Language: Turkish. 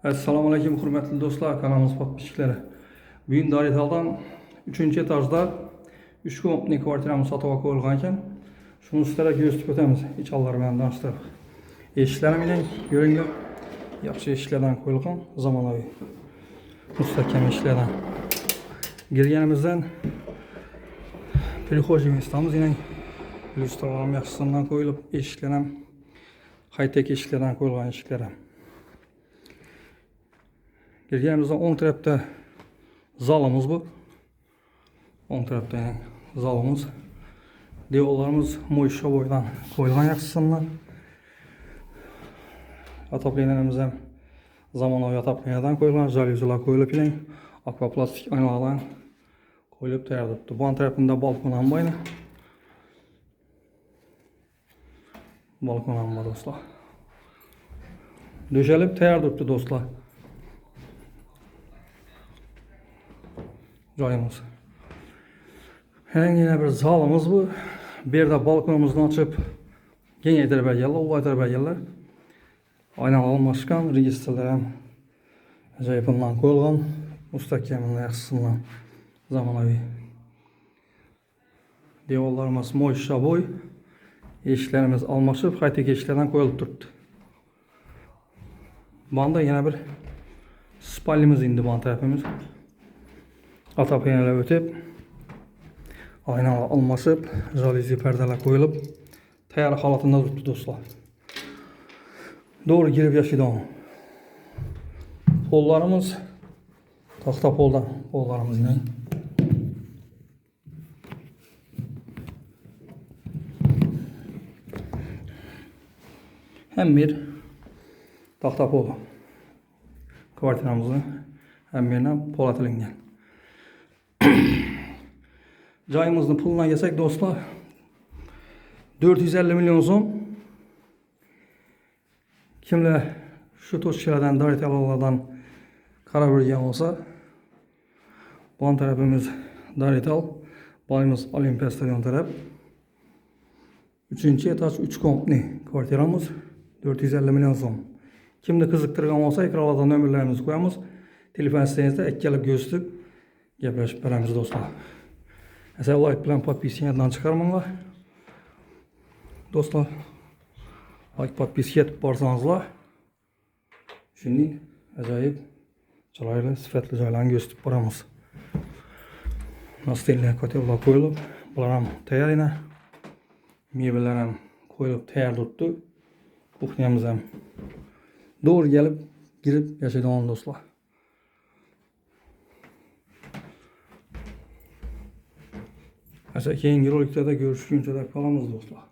Assalomu alaykum hurmatli do'stlar, kanalimiz podpисchiklari. Bugun Daritaldan 3-etajda 3 ko'mekli kvartiramiz sotuvga qo'yilgan ekan. Shuni ustida ko'rsatib o'tamiz. İçallar bilan tanishtirib. Eshiklarim bilan ko'ringlar. Yaxshi eshiklardan qo'yilgan, zamonaviy mustahkam eshiklardan. Girganimizdan prixожий местamiz yine lyustralar yaxshisidan qo'yilib, eshiklar ham high-tech eshiklardan qo'yilgan eshiklar. Girganimizda o'ng tarafda zalimiz bu. O'ng tarafda zalimiz. Devorlarimiz mo'yshaboydan qo'yilgan yaxshisidan. Ataplenlerimiz ham zamonaviy ataplenlerdan qo'yilgan, jalyuzilar qo'yilib, akvaplastik oynalardan qo'yilib tayyor turibdi. Bu tarafında balkon ham bor. Balkon ham bor do'stlar. Döşelib tayyor turibdi do'stlar. Joyimiz. Yine bir zalimiz bu. Bir de balkonumuzni açıp kengaytirib berganlar, ulg'aytirib berganlar. Aynalar almashgan, registrlar ham ajoyibundan qo'yilgan, mustahkamdan yaxshisidan zamonaviy. Devorlarimiz mo'yshaboy, eshiklarimiz almashib, high-tech eshiklardan qo'yilib turibdi. Bunda yana bir spalnimiz indi bu tarafimiz. Ataplenerler ötüp, aynalar almashib, jalyuzi perdeler qo'yilib, tayyor holatida turibdi do'stlar. Doğru girib yaşayalım. Pollarımız taxta poldan, pollarımız yine. Hem bir taxta pol kvartiramızın hem birine pol atilingan. Joyimizning puluna kelsak do'stlar, 450 milyon so'm. Kimler şu toçkalardan, Daritallardan karar vergen olsa, bu tarafımız Darital, bayımız Olimpiya stadion taraf. 3. etaj 3 kontli kvartiramız 450 milyon so'm. Kimde kızıktırgan olsa ekranlardan nömürlerimizi koyamız. Telefon sitenizde ekkelip gösterip gaplashib beramiz do'stlar. Mesela like bilan podpisiyatdan chiqarmanglar. Do'stlar, like podpiska etib borsanızlar, shunday ajoyib, chiroyli, sifatli joylarni ko'rsatib boramiz. Nastillar kotellar qo'yilib, bular ham tayyor ena. Mebellar ham qo'yilib tayyor turibdi. Kuxnyamiz ham doğru gelip girib yashaydigan do'stlar. Keyingi roliklarda görüşguncha deb qolamiz do'stlar.